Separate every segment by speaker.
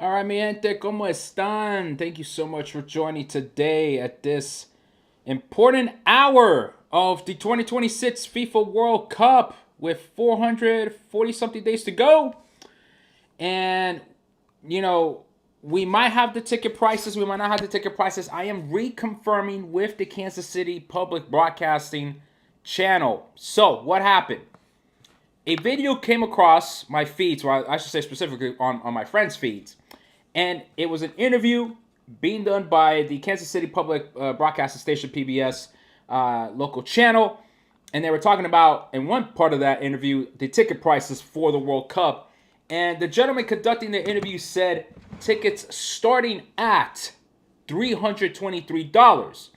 Speaker 1: All right, mi gente, ¿cómo están? Thank you so much for joining today at this important hour of the 2026 FIFA World Cup with 440 something days to go. And, you know, we might have the ticket prices, we might not have the ticket prices. I am reconfirming with the Kansas City Public Broadcasting channel. So, what happened? A video came across my feeds, or I should say specifically on my friends' feeds, and it was an interview being done by the Kansas City Public Broadcasting Station PBS local channel, and they were talking about in one part of that interview the ticket prices for the World Cup, and the gentleman conducting the interview said tickets starting at $323.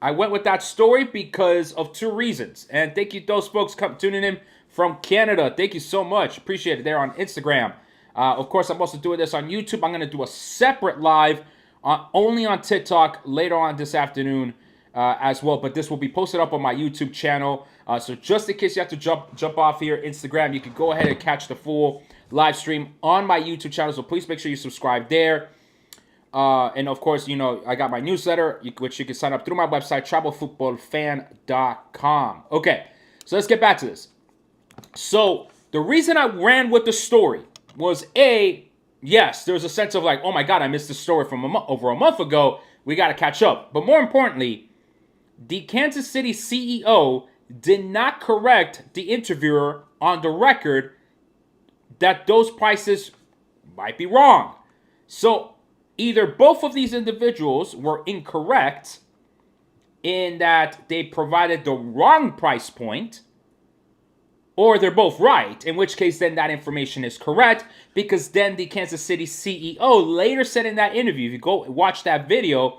Speaker 1: I went with that story because of two reasons, and thank you those folks tuning in from Canada. Thank you so much. Appreciate it. They're on Instagram. Of course, I'm also doing this on YouTube. I'm going to do a separate live only on TikTok later on this afternoon as well. But this will be posted up on my YouTube channel. So just in case you have to jump off here, Instagram, you can go ahead and catch the full live stream on my YouTube channel. So please make sure you subscribe there. And of course, you know, I got my newsletter, which you can sign up through my website, travelfootballfan.com. Okay, so let's get back to this. So the reason I ran with the story was yes, there was a sense of like, oh my God, I missed the story from over a month ago. We got to catch up. But more importantly, the Kansas City CEO did not correct the interviewer on the record that those prices might be wrong. So either both of these individuals were incorrect in that they provided the wrong price point, or they're both right, in which case then that information is correct, because then the Kansas City CEO later said in that interview, if you go watch that video,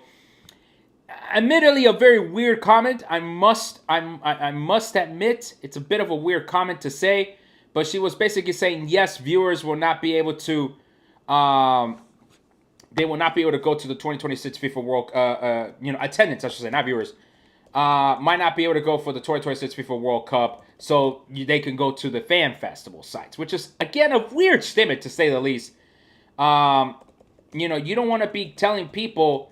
Speaker 1: admittedly a very weird comment. I must admit it's a bit of a weird comment to say, but she was basically saying yes, viewers will not be able to they will not be able to go to the 2026 FIFA World attendance, I should say, not viewers. Might not be able to go for the 2026 FIFA World Cup, so they can go to the fan festival sites, which is, again, a weird statement to say the least. You don't want to be telling people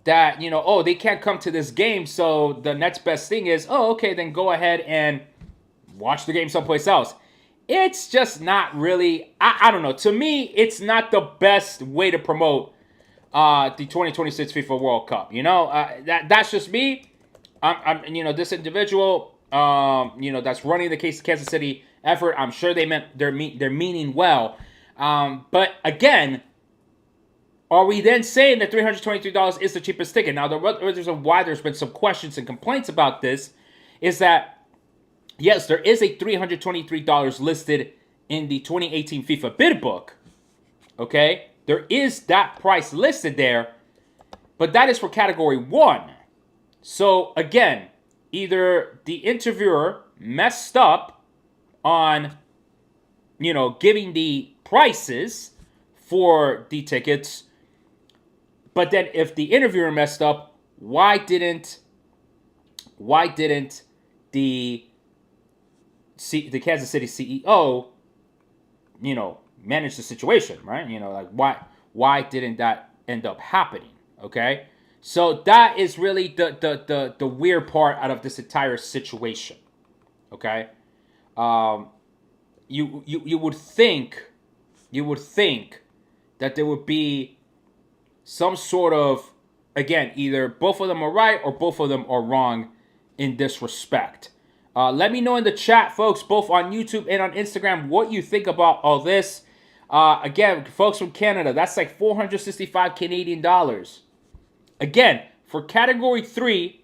Speaker 1: that, oh, they can't come to this game, so the next best thing is, oh, okay, then go ahead and watch the game someplace else. It's just not really, I don't know. To me, it's not the best way to promote the 2026 FIFA World Cup. That's just me. This individual, that's running the Kansas City effort. I'm sure they're meaning well. But again, are we then saying that $323 is the cheapest ticket? Now, the reason why there's been some questions and complaints about this is that, yes, there is a $323 listed in the 2018 FIFA bid book. Okay? There is that price listed there, but that is for Category 1. So, again, either the interviewer messed up on, giving the prices for the tickets, but then if the interviewer messed up, why didn't the Kansas City CEO, manage the situation, right? Why didn't that end up happening? Okay? So that is really the weird part out of this entire situation. Okay, you would think that there would be some sort of, again, either both of them are right or both of them are wrong in this respect. Let me know in the chat, folks, both on YouTube and on Instagram, what you think about all this. Again, folks from Canada, that's like 465 Canadian dollars. Again, for Category 3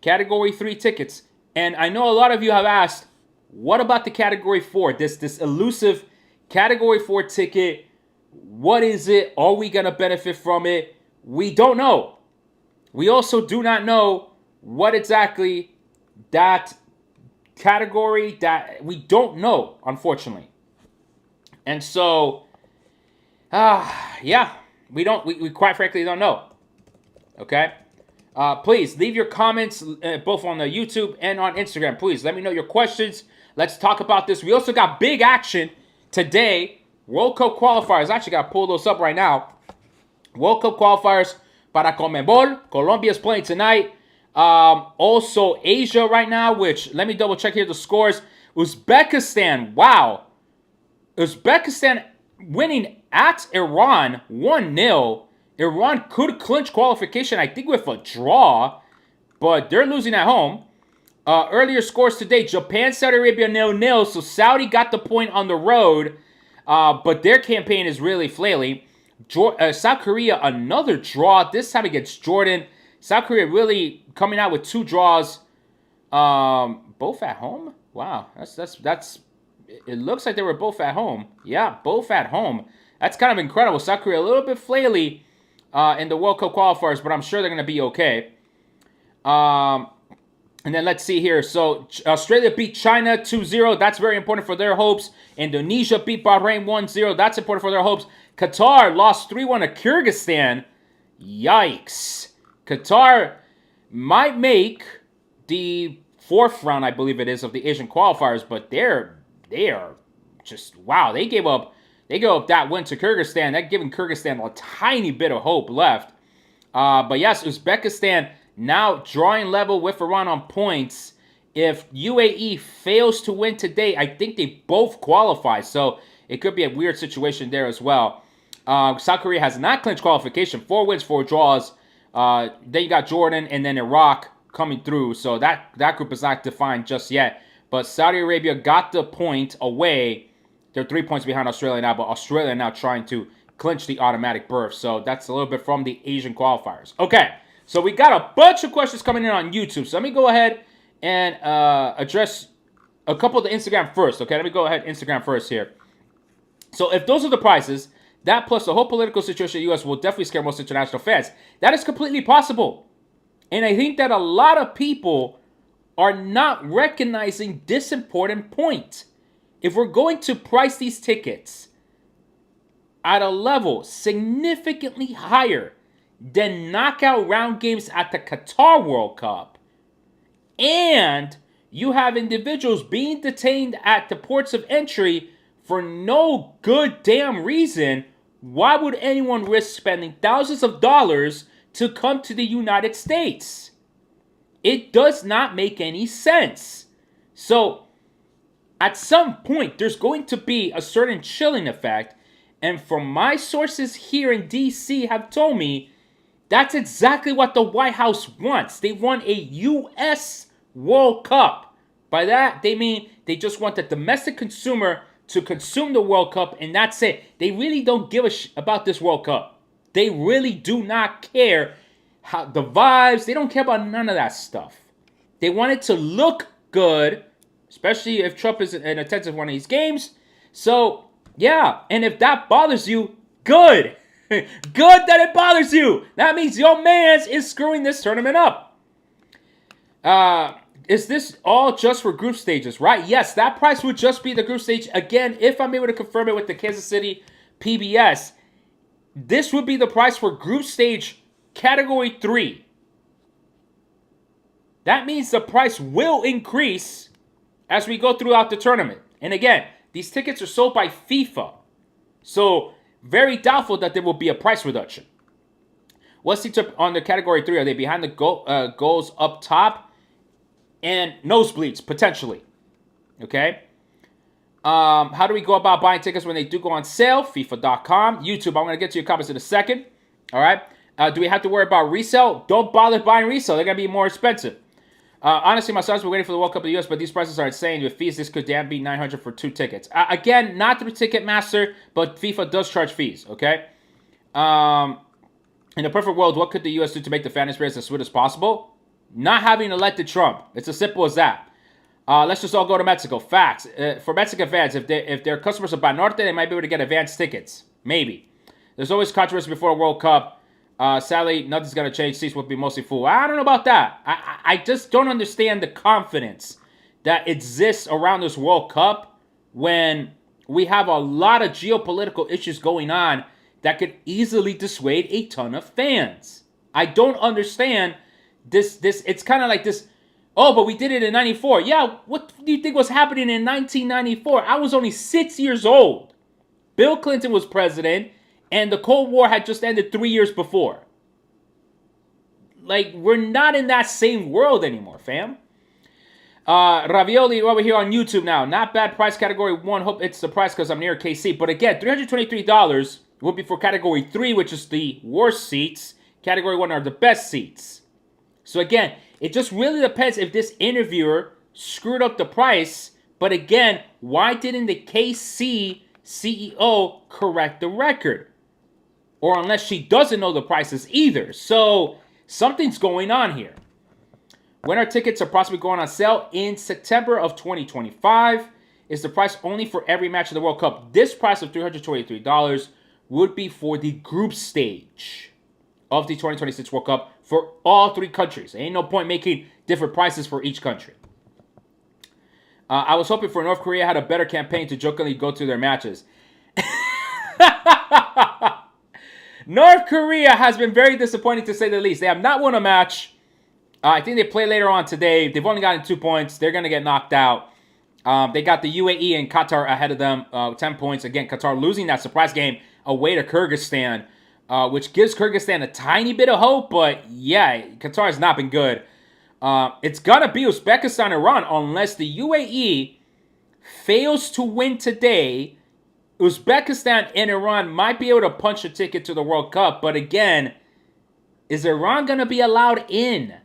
Speaker 1: tickets, and I know a lot of you have asked, what about the Category 4? This elusive Category 4 ticket, what is it? Are we going to benefit from it? We don't know. We also do not know what exactly that category, that we don't know, unfortunately. And so, we quite frankly don't know. Okay? Please leave your comments both on the YouTube and on Instagram. Please let me know your questions. Let's talk about this. We also got big action today World Cup qualifiers. I actually got to pull those up right now. World Cup qualifiers para Conmebol. Colombia's playing tonight. Also, Asia right now, which, let me double check here the scores. Uzbekistan, wow. Uzbekistan winning at Iran 1-0. Iran could clinch qualification, I think, with a draw, but they're losing at home. Earlier scores today, Japan, Saudi Arabia 0-0, so Saudi got the point on the road, but their campaign is really flailing. South Korea, another draw, this time against Jordan. South Korea really coming out with 2 draws, both at home? Wow, that's. It looks like they were both at home. Yeah, both at home. That's kind of incredible. South Korea a little bit flaily in the World Cup qualifiers, but I'm sure they're going to be okay. And then let's see here. So Australia beat China 2-0. That's very important for their hopes. Indonesia beat Bahrain 1-0. That's important for their hopes. Qatar lost 3-1 to Kyrgyzstan. Yikes. Qatar might make the 4th round, I believe it is, of the Asian qualifiers, but they are just, wow. They gave up that win to Kyrgyzstan. That giving Kyrgyzstan a tiny bit of hope left. But yes, Uzbekistan now drawing level with Iran on points. If UAE fails to win today, I think they both qualify. So it could be a weird situation there as well. South Korea has not clinched qualification. 4 wins, 4 draws. Then you got Jordan and then Iraq coming through. So that group is not defined just yet. But Saudi Arabia got the point away. They're 3 points behind Australia now, but Australia now trying to clinch the automatic berth. So that's a little bit from the Asian qualifiers. Okay, so we got a bunch of questions coming in on YouTube. So let me go ahead and address a couple of the Instagram first. Okay, let me go ahead Instagram first here. So if those are the prices, that plus the whole political situation in the U.S. will definitely scare most international fans. That is completely possible. And I think that a lot of people are not recognizing this important point. If we're going to price these tickets at a level significantly higher than knockout round games at the Qatar World Cup, and you have individuals being detained at the ports of entry for no good damn reason, why would anyone risk spending thousands of dollars to come to the United States? It does not make any sense. So, at some point, there's going to be a certain chilling effect. And from my sources here in D.C. have told me, that's exactly what the White House wants. They want a U.S. World Cup. By that, they mean they just want the domestic consumer to consume the World Cup, and that's it. They really don't give a about this World Cup. They really do not care how the vibes. They don't care about none of that stuff. They want it to look good, especially if Trump is in attendance at one of these games. So, yeah, and if that bothers you, good. Good that it bothers you. That means your man is screwing this tournament up. Is this all just for group stages, right? Yes, that price would just be the group stage. Again, if I'm able to confirm it with the Kansas City PBS, this would be the price for group stage Category 3. That means the price will increase as we go throughout the tournament. And again, these tickets are sold by FIFA. So, very doubtful that there will be a price reduction. What seats are on the Category 3? Are they behind the goals up top? And nosebleeds, potentially. Okay? How do we go about buying tickets when they do go on sale? FIFA.com. YouTube, I'm going to get to your comments in a second. All right? Do we have to worry about resale? Don't bother buying resale. They're going to be more expensive. Honestly, my sons were waiting for the World Cup in the U.S., but these prices are insane. With fees, this could damn be $900 for 2 tickets. Again, not through Ticketmaster, but FIFA does charge fees, okay? In a perfect world, what could the U.S. do to make the fan experience as sweet as possible? Not having elected Trump. It's as simple as that. Let's just all go to Mexico. Facts. For Mexican fans, if they're customers of Banorte, they might be able to get advanced tickets. Maybe. There's always controversy before a World Cup. Sadly, nothing's going to change. Seats will be mostly full. I don't know about that. I just don't understand the confidence that exists around this World Cup when we have a lot of geopolitical issues going on that could easily dissuade a ton of fans. I don't understand this. It's kind of like this, oh, but we did it in 94. Yeah, what do you think was happening in 1994? I was only 6 years old. Bill Clinton was president, and the Cold War had just ended 3 years before. Like, we're not in that same world anymore, fam. Ravioli over here on YouTube now. Not bad price, category 1. Hope it's the price because I'm near KC. But again, $323 will be for category 3, which is the worst seats. Category 1 are the best seats. So again, it just really depends if this interviewer screwed up the price. But again, why didn't the KC CEO correct the record? Or unless she doesn't know the prices either. So something's going on here. When our tickets are possibly going on sale in September of 2025, is the price only for every match of the World Cup. This price of $323 would be for the group stage of the 2026 World Cup for all 3 countries. There ain't no point making different prices for each country. I was hoping for North Korea had a better campaign to jokingly go to their matches. North Korea has been very disappointing to say the least. They have not won a match. I think they play later on today. They've only gotten 2 points. They're going to get knocked out. They got the UAE and Qatar ahead of them, 10 points. Again, Qatar losing that surprise game away to Kyrgyzstan, which gives Kyrgyzstan a tiny bit of hope. But yeah, Qatar has not been good. It's going to be Uzbekistan, Iran, unless the UAE fails to win today. Uzbekistan and Iran might be able to punch a ticket to the World Cup. But again, is Iran going to be allowed in?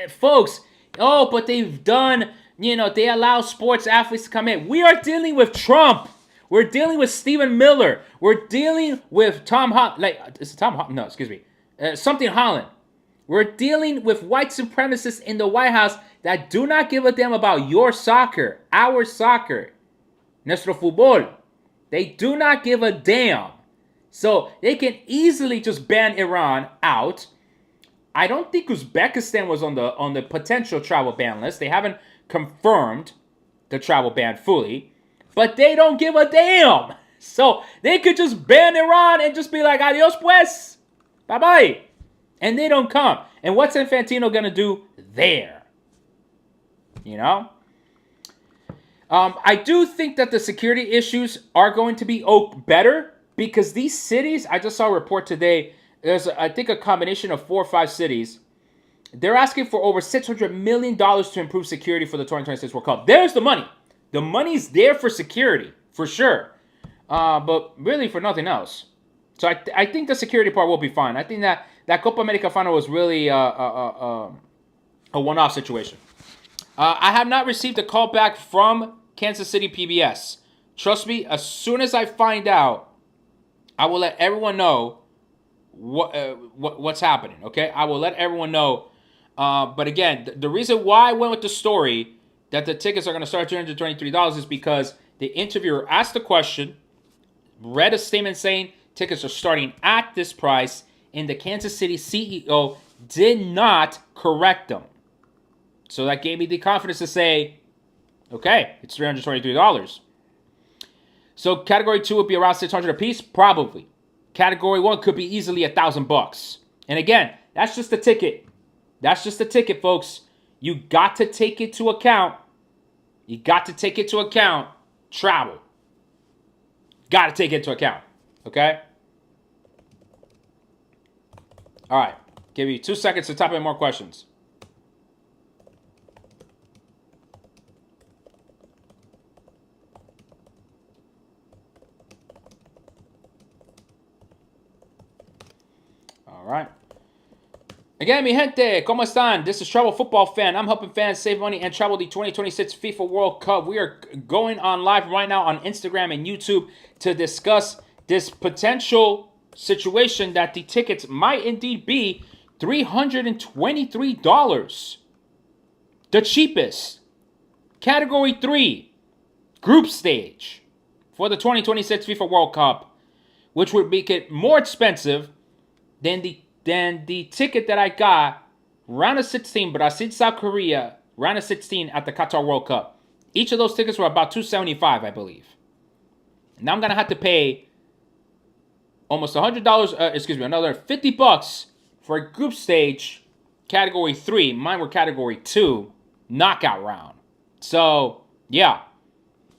Speaker 1: Folks, but they've done, they allow sports athletes to come in. We are dealing with Trump. We're dealing with Stephen Miller. We're dealing with Tom Holland. Something Holland. We're dealing with white supremacists in the White House that do not give a damn about your soccer, our soccer, nuestro fútbol. They do not give a damn. So they can easily just ban Iran out. I don't think Uzbekistan was on the potential travel ban list. They haven't confirmed the travel ban fully. But they don't give a damn. So they could just ban Iran and just be like, adios pues. Bye-bye. And they don't come. And what's Infantino going to do there? I do think that the security issues are going to be better. Because these cities, I just saw a report today, there's, I think, a combination of 4 or 5 cities. They're asking for over $600 million to improve security for the 2026 World Cup. There's the money. The money's there for security, for sure. But really for nothing else. So I think the security part will be fine. I think that Copa America final was really a one-off situation. I have not received a call back from Kansas City PBS. Trust me, as soon as I find out, I will let everyone know what's happening, okay? I will let everyone know. But again, the reason why I went with the story that the tickets are going to start at $223 is because the interviewer asked the question, read a statement saying tickets are starting at this price, and the Kansas City CEO did not correct them. So that gave me the confidence to say, okay, it's $323. So category 2 would be around $600 a piece, probably. Category 1 could be easily $1,000. And again, that's just the ticket. That's just the ticket, folks. You got to take into account. You got to take into account travel. Got to take it into account. Okay? All right. Give you 2 seconds to type in more questions. All right. Again, mi gente, ¿cómo están? This is Travel Football Fan. I'm helping fans save money and travel the 2026 FIFA World Cup. We are going on live right now on Instagram and YouTube to discuss this potential situation that the tickets might indeed be $323. The cheapest. Category 3. Group stage for the 2026 FIFA World Cup, which would make it more expensive than the ticket that I got, round of 16, Brazil, South Korea, round of 16 at the Qatar World Cup. Each of those tickets were about $275, I believe. Now I'm going to have to pay almost $100, another $50 for a group stage, category 3. Mine were category 2, knockout round. So, yeah.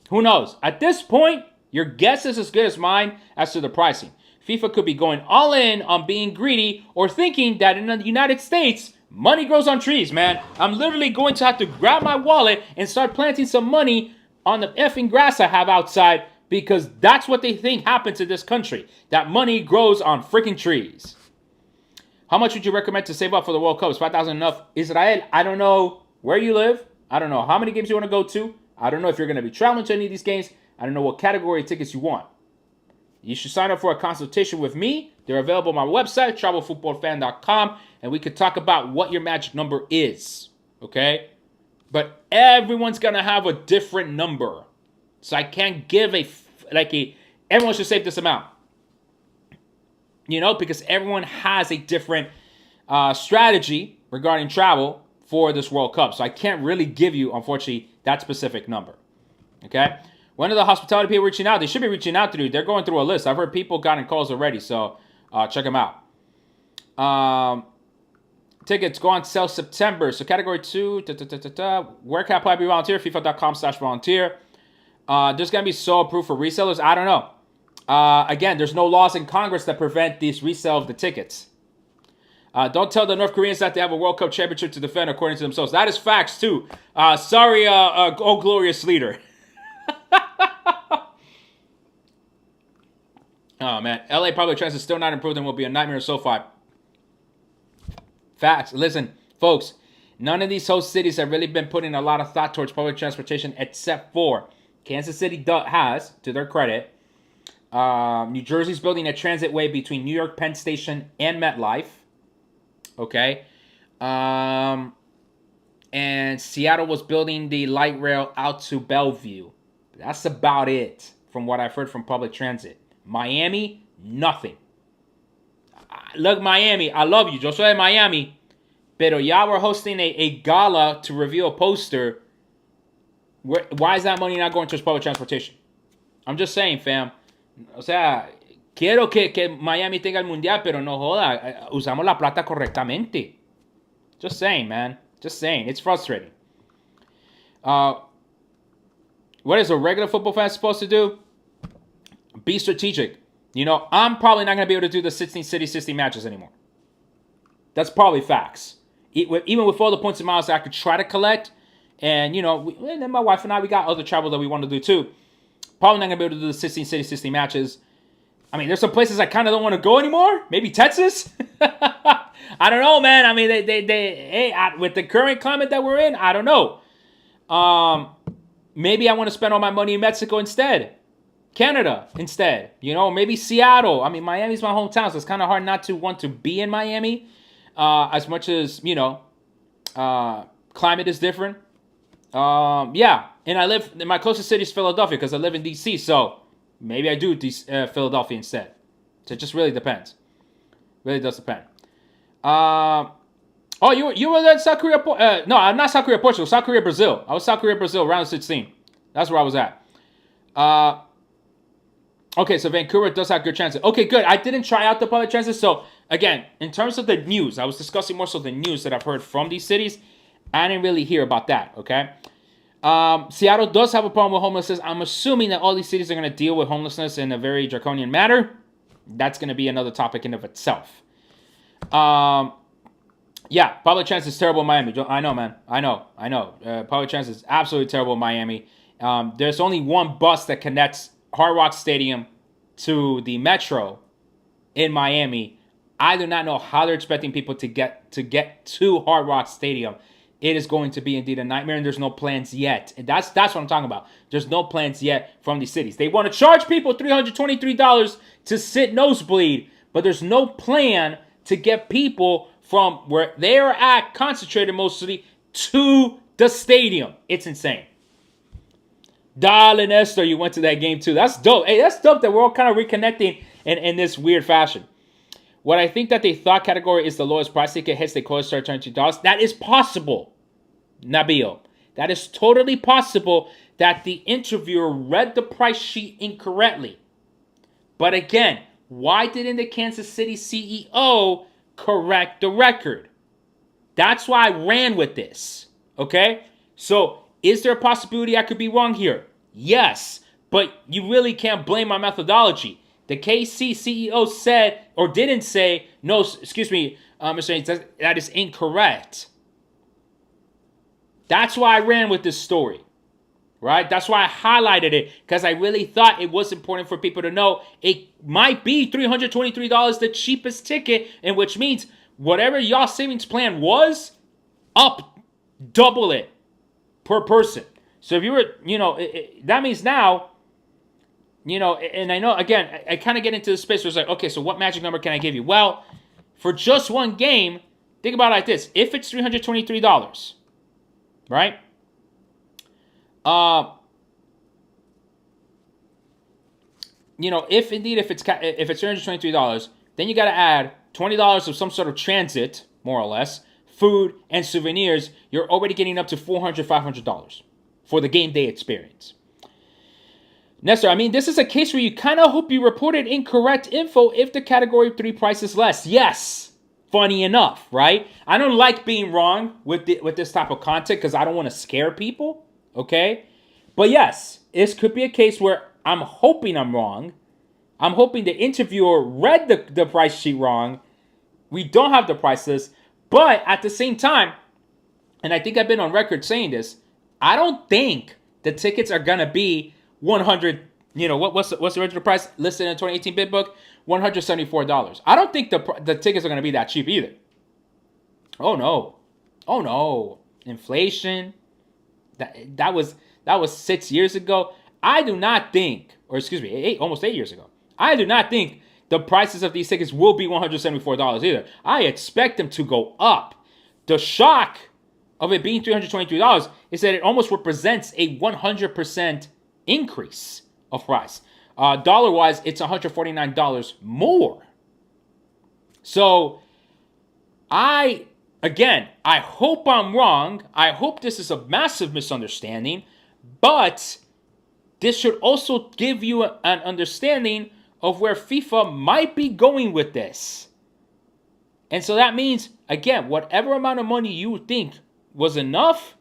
Speaker 1: Who knows? At this point, Your guess is as good as mine as to the pricing. FIFA could be going all in on being greedy or thinking that in the United States, money grows on trees, man. I'm literally going to have to grab my wallet and start planting some money on the effing grass I have outside because that's what they think happens in this country. That money grows on freaking trees. How much would you recommend to save up for the World Cup? Is 5,000 enough? Israel, I don't know where you live. I don't know how many games you want to go to. I don't know if you're going to be traveling to any of these games. I don't know what category of tickets you want. You should sign up for a consultation with me. They're available on my website, travelfootballfan.com, and we could talk about what your magic number is, okay? But everyone's going to have a different number. So I can't give everyone should save this amount. You know, because everyone has a different strategy regarding travel for this World Cup. So I can't really give you, unfortunately, that specific number. Okay? When are the hospitality people reaching out? They should be reaching out to you. They're going through a list. I've heard people gotten calls already, so check them out. Tickets go on sale September. So category 2, where can I apply to be volunteer? FIFA.com/volunteer. There's going to be sole approved for resellers. I don't know. Again, there's no laws in Congress that prevent this resale of the tickets. Don't tell the North Koreans that they have a World Cup championship to defend according to themselves. That is facts, too. Sorry, oh glorious leader. Oh, man. LA public transit is still not improved and will be a nightmare so far. Facts. Listen, folks, none of these host cities have really been putting a lot of thought towards public transportation except for Kansas City has, to their credit. New Jersey's building a transit way between New York Penn Station and MetLife. Okay. And Seattle was building the light rail out to Bellevue. That's about it from what I've heard from public transit. Miami, nothing. Look, Miami, I love you. Yo soy de Miami. Pero ya we're hosting a gala to reveal a poster. Why is that money not going towards public transportation? I'm just saying, fam. O sea, quiero que Miami tenga el mundial, pero no joda. Usamos la plata correctamente. Just saying, man. Just saying. It's frustrating. What is a regular football fan supposed to do? Be strategic. You know, I'm probably not going to be able to do the 16 city 60 matches anymore. That's probably facts. Even with all the points and miles that I could try to collect, and, you know, and then my wife and I, we got other travel that we want to do too. Probably not going to be able to do the 16 city 60 matches. I mean, there's some places I kind of don't want to go anymore. Maybe Texas. I don't know, man. I mean, with the current climate that we're in, I don't know. Maybe I want to spend all my money in Mexico instead. Canada instead. You know, maybe Seattle. I mean, Miami's my hometown, so it's kind of hard not to want to be in Miami. As much as, you know, climate is different. Yeah. And my closest city is Philadelphia because I live in D.C., so maybe I do Philadelphia instead. So it just really depends. Really does depend. Oh, you were in South Korea? No, I'm not South Korea, Portugal. South Korea, Brazil. I was South Korea, Brazil, round of 16. That's where I was at. Okay, so Vancouver does have good transit. Okay, good. I didn't try out the public transit. So, again, in terms of the news, I was discussing more so the news that I've heard from these cities. I didn't really hear about that, okay? Seattle does have a problem with homelessness. I'm assuming that all these cities are going to deal with homelessness in a very draconian manner. That's going to be another topic in of itself. Yeah, public transit is terrible in Miami. I know, man. I know. Public transit is absolutely terrible in Miami. There's only one bus that connects Hard Rock Stadium to the metro in Miami. I do not know how they're expecting people to get to Hard Rock Stadium. It is going to be indeed a nightmare, and there's no plans yet. And that's what I'm talking about. There's no plans yet from these cities. They want to charge people $323 to sit nosebleed, but there's no plan to get people from where they are at, concentrated mostly, to the stadium. It's insane. Dale and Esther, you went to that game too. That's dope. Hey, that's dope that we're all kind of reconnecting in this weird fashion. What I think that they thought category is the lowest price ticket hits, they close start $22. That is possible, Nabil. That is totally possible that the interviewer read the price sheet incorrectly. But again, why didn't the Kansas City CEO correct the record? That's why I ran with this. Okay? So, is there a possibility I could be wrong here? Yes. But you really can't blame my methodology. The KC CEO said, or didn't say, no, excuse me, Mr. Haynes, that is incorrect. That's why I ran with this story, right? That's why I highlighted it, because I really thought it was important for people to know it might be $323 the cheapest ticket, and which means whatever y'all savings plan was, up double it per person. So if you were, that means now, and I know, again, I kind of get into the space where it's like, okay, so what magic number can I give you? Well, for just one game, think about it like this. If it's $323, right? If it's $323, then you got to add $20 of some sort of transit, more or less, food, and souvenirs. You're already getting up to $400, $500 for the game day experience. Nestor, this is a case where you kind of hope you reported incorrect info if the Category 3 price is less. Yes, funny enough, right? I don't like being wrong with this type of content because I don't want to scare people, okay? But yes, this could be a case where I'm hoping I'm wrong. I'm hoping the interviewer read the price sheet wrong. We don't have the price list. But at the same time, and I think I've been on record saying this, I don't think the tickets are going to be 100, what's the original price listed in the 2018 bid book? $174. I don't think the tickets are going to be that cheap either. Oh no. Inflation. That was 6 years ago. I do not think, or excuse me, almost 8 years ago. I do not think the prices of these tickets will be $174 either. I expect them to go up. The shock of it being $323 is that it almost represents a 100% increase of price. Dollar-wise, it's $149 more. So, I hope I'm wrong. I hope this is a massive misunderstanding. But this should also give you an understanding of where FIFA might be going with this. And so that means, again, whatever amount of money you think was enough,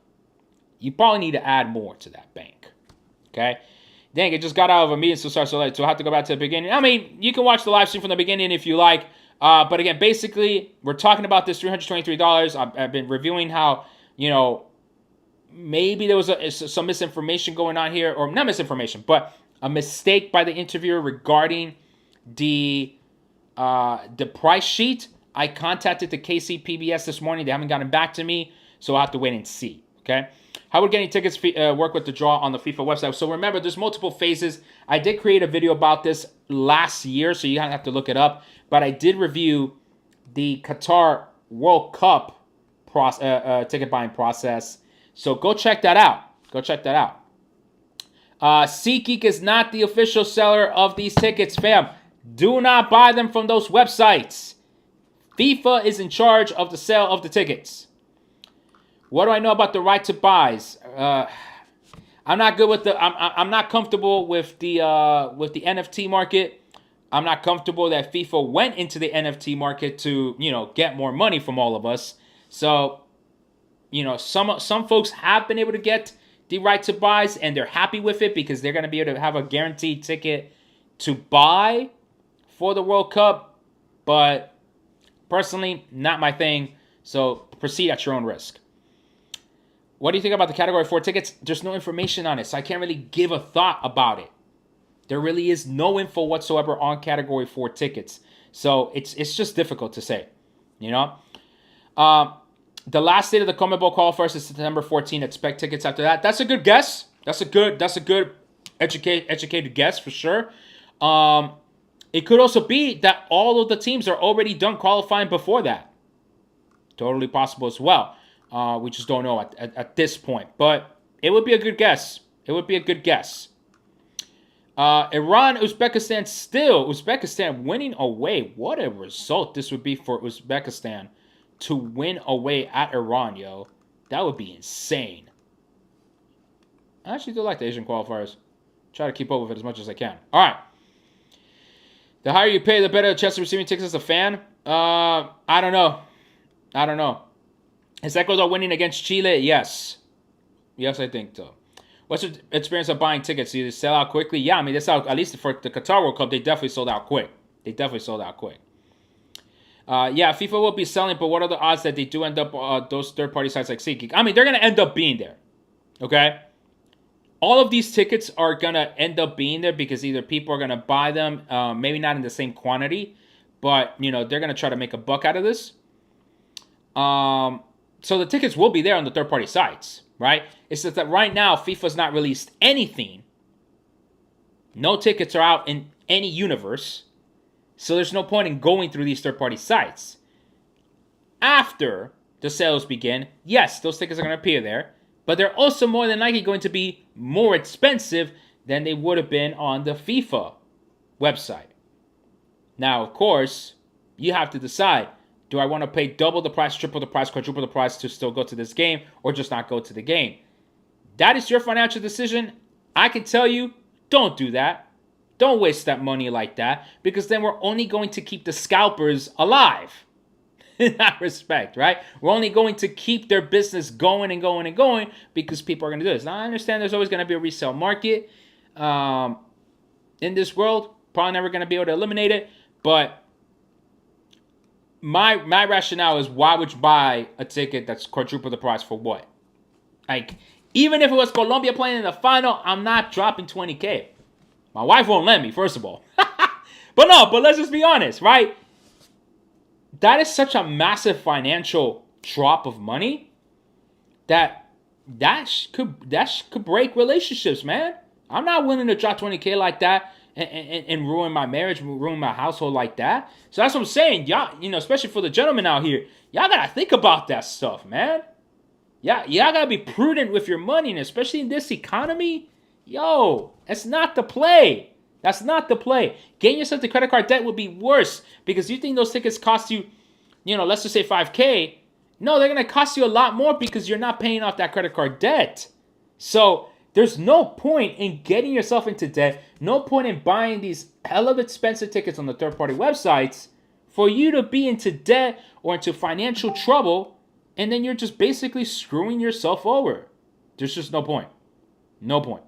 Speaker 1: you probably need to add more to that bank. Okay? Dang, it just got out of a meeting, so I have to go back to the beginning. You can watch the live stream from the beginning if you like. But again, basically, we're talking about this $323. I've been reviewing how, maybe there was some misinformation going on here, or not misinformation, but a mistake by the interviewer regarding the price sheet. I contacted the KC PBS this morning. They haven't gotten back to me, so I'll have to wait and see. Okay? How would getting tickets work with the draw on the FIFA website? So remember, there's multiple phases. I did create a video about this last year, so you have to look it up. But I did review the Qatar World Cup ticket buying process. So go check that out. SeatGeek is not the official seller of these tickets, fam. Do not buy them from those websites. FIFA is in charge of the sale of the tickets. What do I know about the right to buys? I'm not good with I'm not comfortable with the NFT market. I'm not comfortable that FIFA went into the NFT market to get more money from all of us. So some folks have been able to get the right to buys and they're happy with it because they're going to be able to have a guaranteed ticket to buy for the World Cup. But personally, not my thing. So proceed at your own risk. What do you think about the Category 4 tickets? There's no information on it, so I can't really give a thought about it. There really is no info whatsoever on Category 4 tickets. So it's just difficult to say, The last date of the CONMEBOL qualifiers is September 14. Expect tickets after that. That's a good guess. That's a good educated guess for sure. It could also be that all of the teams are already done qualifying before that. Totally possible as well. We just don't know at this point. But it would be a good guess. Iran, Uzbekistan still. Uzbekistan winning away. What a result this would be for Uzbekistan to win away at Iran, yo. That would be insane. I actually do like the Asian qualifiers. Try to keep up with it as much as I can. All right. The higher you pay, the better the chance of receiving tickets as a fan. I don't know. Is Ecuador winning against Chile? Yes. Yes, I think so. What's your experience of buying tickets? Do you sell out quickly? Yeah, I mean, that's how, at least for the Qatar World Cup, they definitely sold out quick. They definitely sold out quick. Yeah, FIFA will be selling, but what are the odds that they do end up those third-party sites like SeatGeek? I mean, they're going to end up being there, okay? All of these tickets are going to end up being there because either people are going to buy them, maybe not in the same quantity, but, you know, they're going to try to make a buck out of this. So the tickets will be there on the third-party sites, right? It's just that right now, FIFA's not released anything. No tickets are out in any universe. So there's no point in going through these third-party sites. After the sales begin, yes, those tickets are going to appear there, but they're also more than likely going to be more expensive than they would have been on the FIFA website. Now, of course, you have to decide, do I want to pay double the price, triple the price, quadruple the price to still go to this game, or just not go to the game? That is your financial decision. I can tell you, don't do that. Don't waste that money like that, because then we're only going to keep the scalpers alive. In that respect, right? We're only going to keep their business going and going and going because people are going to do this. Now, I understand there's always going to be a resale market in this world. Probably never going to be able to eliminate it, but my rationale is, why would you buy a ticket that's quadruple the price for what? Like, even if it was Colombia playing in the final, I'm not dropping 20K. My wife won't let me, first of all. But let's just be honest, right? That is such a massive financial drop of money that could break relationships, man. I'm not willing to drop 20K like that and ruin my marriage, ruin my household like that. So that's what I'm saying. Y'all, you know, especially for the gentlemen out here, y'all gotta think about that stuff, man. Yeah, y'all gotta be prudent with your money, and especially in this economy. Yo, that's not the play. That's not the play. Getting yourself to credit card debt would be worse, because you think those tickets cost you, you know, let's just say 5K. No, they're going to cost you a lot more because you're not paying off that credit card debt. So there's no point in getting yourself into debt. No point in buying these hell of expensive tickets on the third-party websites for you to be into debt or into financial trouble, and then you're just basically screwing yourself over. There's just no point. No point.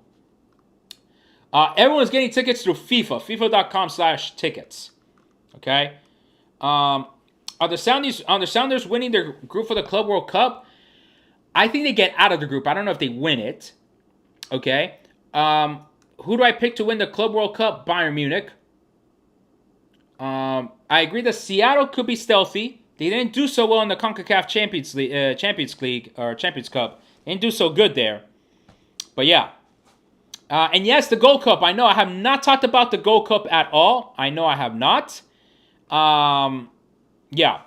Speaker 1: Everyone's getting tickets through FIFA. FIFA.com/tickets. Okay? Are the Sounders winning their group for the Club World Cup? I think they get out of the group. I don't know if they win it. Okay? Who do I pick to win the Club World Cup? Bayern Munich. I agree that Seattle could be stealthy. They didn't do so well in the CONCACAF Champions League or Champions Cup. They didn't do so good there. But yeah. And yes, the Gold Cup. I know I have not talked about the Gold Cup at all. I know I have not. Yeah.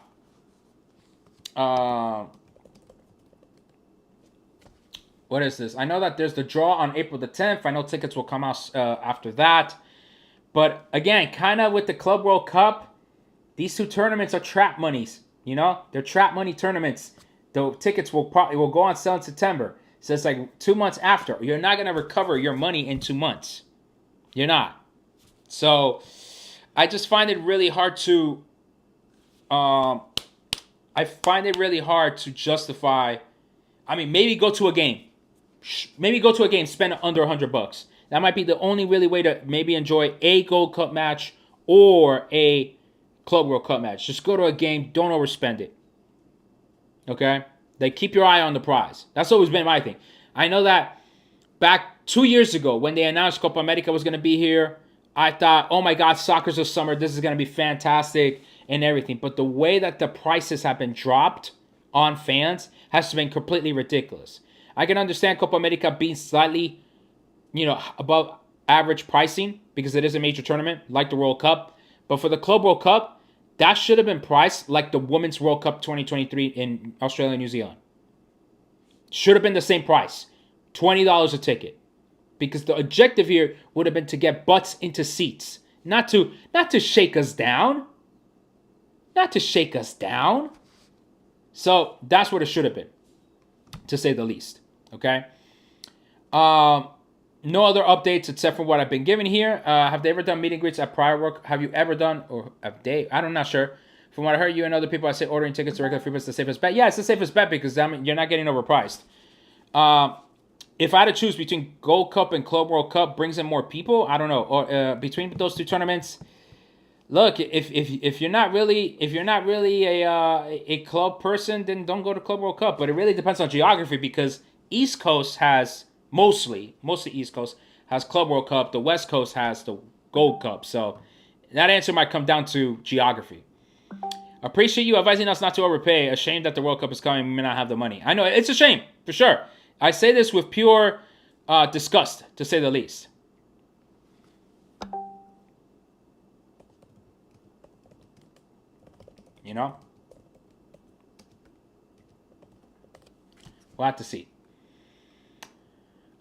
Speaker 1: What is this? I know that there's the draw on April the 10th. I know tickets will come out after that. But again, kind of with the Club World Cup, these two tournaments are trap monies. You know, they're trap money tournaments. The tickets will go on sale in September. So it's like 2 months after. You're not going to recover your money in 2 months. You're not. So I just find it really hard to justify. I mean, maybe go to a game. Spend under $100. That might be the only really way to maybe enjoy a Gold Cup match or a Club World Cup match. Just go to a game. Don't overspend it. Okay? Like, keep your eye on the prize. That's always been my thing. I know that back 2 years ago when they announced Copa America was going to be here, I thought, oh my God, soccer's a summer. This is going to be fantastic and everything. But the way that the prices have been dropped on fans has been completely ridiculous. I can understand Copa America being slightly, above average pricing because it is a major tournament like the World Cup. But for the Club World Cup, that should have been priced like the Women's World Cup 2023 in Australia and New Zealand. Should have been the same price. $20 a ticket. Because the objective here would have been to get butts into seats. Not to shake us down. Not to shake us down. So that's what it should have been. To say the least. Okay? No other updates except for what I've been given here. Have they ever done meet and greets at prior work? Have you ever done, or have they? I'm not sure. From what I heard, you and other people, I say ordering tickets to regular free is the safest bet. Yeah, it's the safest bet because you're not getting overpriced. if I had to choose between Gold Cup and Club World Cup, brings in more people. I don't know. Or between those two tournaments, look, if you're not really a club person, then don't go to Club World Cup. But it really depends on geography because East Coast has mostly East Coast has Club World Cup. The West Coast has the Gold Cup. So that answer might come down to geography. Appreciate you advising us not to overpay. A shame that the World Cup is coming. We may not have the money. I know it's a shame for sure. I say this with pure disgust, to say the least. You know? We'll have to see.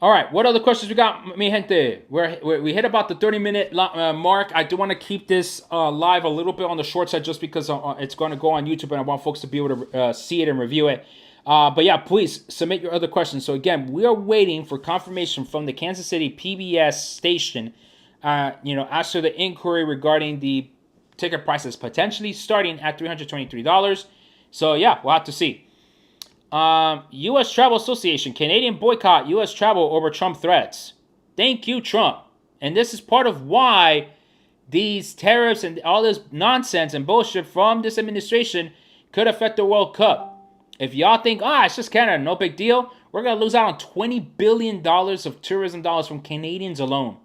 Speaker 1: All right, what other questions we got, mi gente? We hit about the 30-minute mark. I do want to keep this live a little bit on the short side just because it's going to go on YouTube and I want folks to be able to see it and review it. But yeah, please submit your other questions. So again, we are waiting for confirmation from the Kansas City PBS station, as to the inquiry regarding the ticket prices potentially starting at $323. So yeah, we'll have to see. U.S. Travel Association, Canadian boycott U.S. travel over Trump threats. Thank you, Trump. And this is part of why these tariffs and all this nonsense and bullshit from this administration could affect the World Cup. If y'all think, it's just Canada, no big deal, we're going to lose out on $20 billion of tourism dollars from Canadians alone.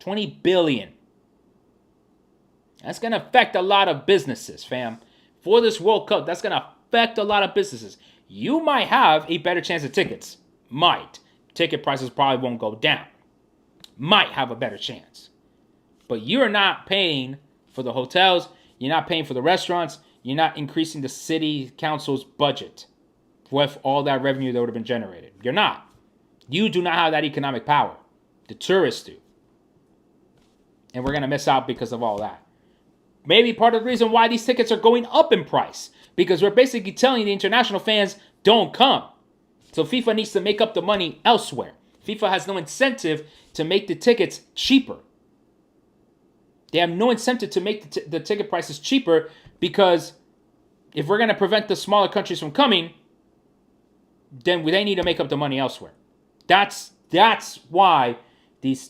Speaker 1: $20 billion. That's going to affect a lot of businesses, fam. For this World Cup, that's going to affect a lot of businesses. You might have a better chance at tickets. Might. Ticket prices probably won't go down. Might have a better chance. But you're not paying for the hotels. You're not paying for the restaurants. You're not increasing the city council's budget with all that revenue that would have been generated. You're not. You do not have that economic power. The tourists do. And we're going to miss out because of all that. Maybe part of the reason why these tickets are going up in price. Because we're basically telling the international fans, don't come. So FIFA needs to make up the money elsewhere. FIFA has no incentive to make the tickets cheaper. They have no incentive to make the ticket prices cheaper because if we're going to prevent the smaller countries from coming, then they need to make up the money elsewhere. That's why these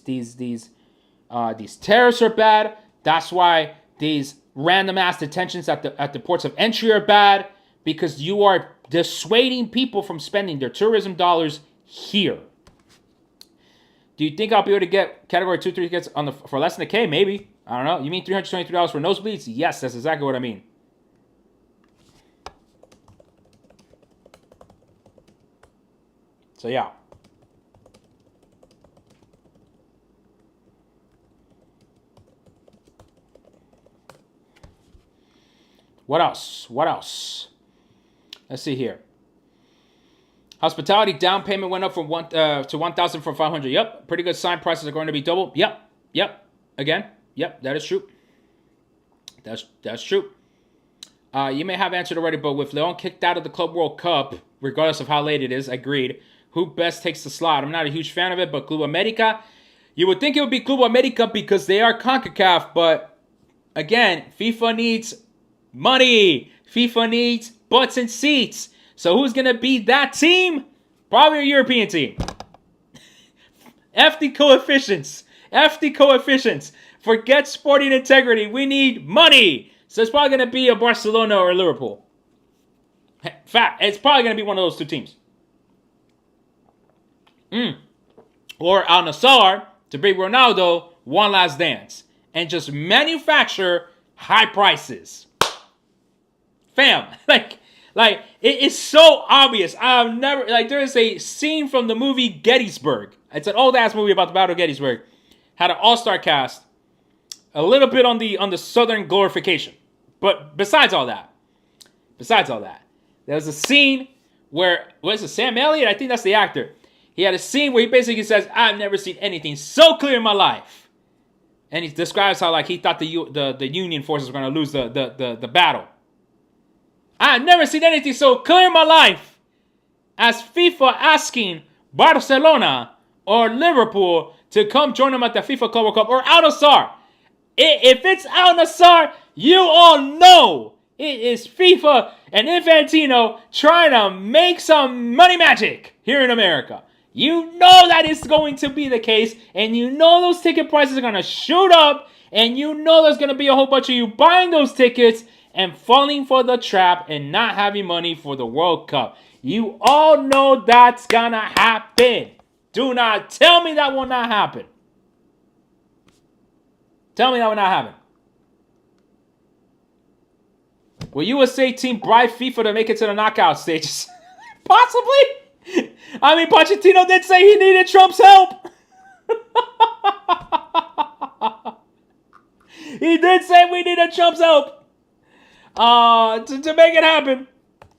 Speaker 1: tariffs are bad. That's why these random ass detentions at the ports of entry are bad, because you are dissuading people from spending their tourism dollars here. Do you think I'll be able to get category 2, 3 tickets for less than a K? Maybe. I don't know. You mean $323 for nosebleeds? Yes, that's exactly what I mean. So yeah. What else? Let's see here. Hospitality down payment went up from to 1,000 from 500. Yep, pretty good sign. Prices are going to be double. Yep. Again, yep, that is true. That's true. You may have answered already, but with Leon kicked out of the Club World Cup, regardless of how late it is, agreed. Who best takes the slot? I'm not a huge fan of it, but Club America. You would think it would be Club America because they are CONCACAF, but again, FIFA needs money. FIFA needs butts and seats. So who's going to be that team? Probably a European team. FD coefficients. Forget sporting integrity. We need money. So it's probably going to be a Barcelona or a Liverpool. Fact, it's probably going to be one of those two teams. Or Al Nassr to bring Ronaldo one last dance. And just manufacture high prices. Fam, like it is so obvious. I've never, there is a scene from the movie Gettysburg. It's an old ass movie about the Battle of Gettysburg. Had an all-star cast. A little bit on the Southern glorification. But besides all that, there was a scene where, what is it, Sam Elliott? I think that's the actor. He had a scene where he basically says, I've never seen anything so clear in my life. And he describes how he thought the Union forces were going to lose the battle. I've never seen anything so clear in my life as FIFA asking Barcelona or Liverpool to come join them at the FIFA Club World Cup, or Al Nassr. If it's Al Nassr, you all know it is FIFA and Infantino trying to make some money magic here in America. You know that is going to be the case, and you know those ticket prices are going to shoot up, and you know there's going to be a whole bunch of you buying those tickets and falling for the trap and not having money for the World Cup. You all know that's going to happen. Do not tell me that will not happen. Tell me that will not happen. Will USA team bribe FIFA to make it to the knockout stages? Possibly. I mean, Pochettino did say he needed Trump's help. He did say we needed Trump's help to make it happen.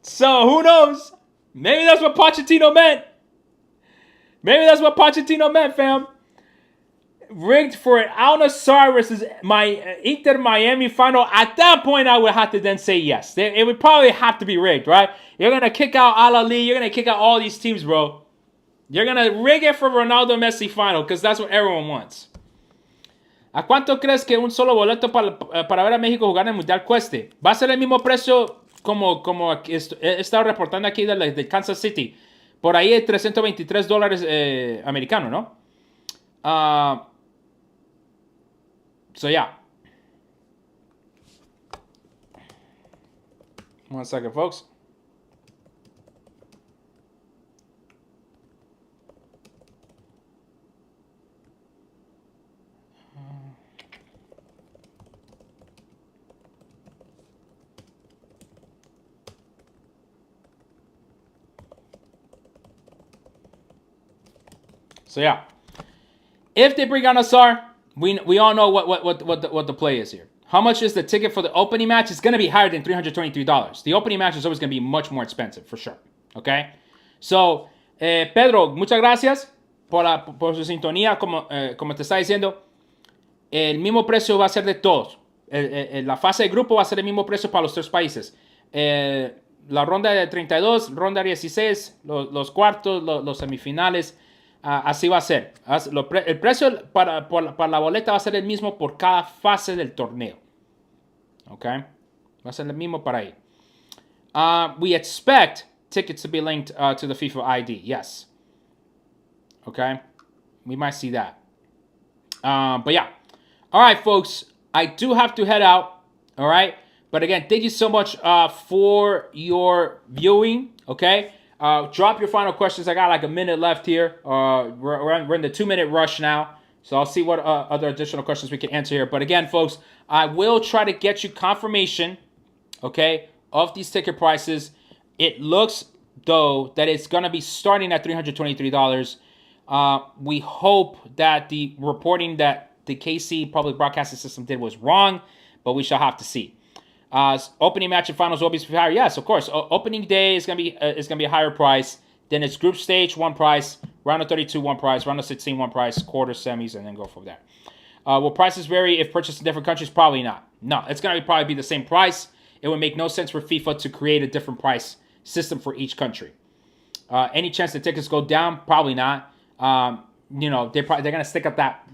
Speaker 1: So, who knows? Maybe that's what Pochettino meant. Maybe that's what Pochettino meant, fam. Rigged for an Al Nassr versus my Inter Miami final. At that point, I would have to then say yes. It would probably have to be rigged, right? You're going to kick out Al Ali. You're going to kick out all these teams, bro. You're going to rig it for Ronaldo Messi final because that's what everyone wants. ¿A cuánto crees que un solo boleto para ver a México jugar en el Mundial cueste? Va a ser el mismo precio como he estado reportando aquí de Kansas City. Por ahí es $323 americanos, ¿no? So, yeah. One second, folks. So, yeah. If they bring on Nassr, we all know what the play is here. How much is the ticket for the opening match? It's going to be higher than $323. The opening match is always going to be much more expensive, for sure. Okay? So, Pedro, muchas gracias por su sintonía. Como te está diciendo, el mismo precio va a ser de todos. La fase de grupo va a ser el mismo precio para los tres países. La ronda de 32, ronda 16, los cuartos, los semifinales. Así va a ser. El precio para la boleta va a ser el mismo por cada fase del torneo. Ok. Va a ser el mismo para ahí. We expect tickets to be linked to the FIFA ID. Yes. Okay. We might see that. But yeah. All right, folks. I do have to head out. All right. But again, thank you so much for your viewing. Okay. Drop your final questions. I got like a minute left here. We're in the 2-minute rush now. So I'll see what other additional questions we can answer here. But again, folks, I will try to get you confirmation, okay, of these ticket prices. It looks, though, that it's going to be starting at $323. We hope that the reporting that the KC public broadcasting system did was wrong, but we shall have to see. Opening match and finals will be higher. Yes, of course. Opening day is gonna be a higher price. Then it's group stage, one price. Round of 32, one price. Round of 16, one price. Quarter, semis, and then go from there. Will prices vary if purchased in different countries? Probably not. No, it's gonna probably be the same price. It would make no sense for FIFA to create a different price system for each country. Any chance the tickets go down? Probably not. They're gonna stick up that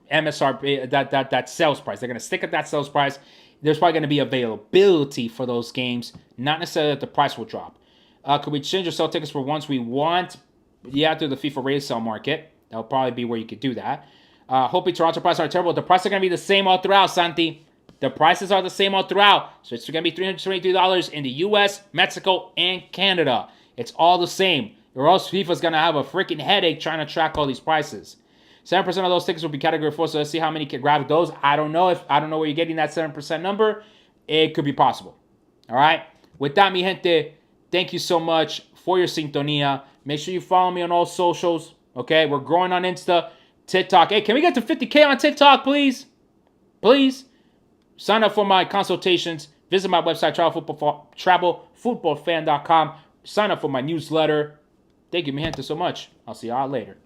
Speaker 1: MSRP, that sales price. They're gonna stick at that sales price. There's probably going to be availability for those games, not necessarily that the price will drop. Could we change or sell tickets for ones we want? Yeah, through the FIFA resale market. That'll probably be where you could do that. Hoping Toronto prices are terrible. The prices are going to be the same all throughout, Santi. The prices are the same all throughout. So it's going to be $323 in the U.S., Mexico, and Canada. It's all the same. Or else FIFA's going to have a freaking headache trying to track all these prices. 7% of those tickets will be category 4, so let's see how many can grab those. I don't know where you're getting that 7% number. It could be possible. All right? With that, mi gente, thank you so much for your sintonía. Make sure you follow me on all socials. Okay? We're growing on Insta, TikTok. Hey, can we get to 50K on TikTok, please? Please. Sign up for my consultations. Visit my website, travelfootballfan.com. Sign up for my newsletter. Thank you, mi gente, so much. I'll see y'all later.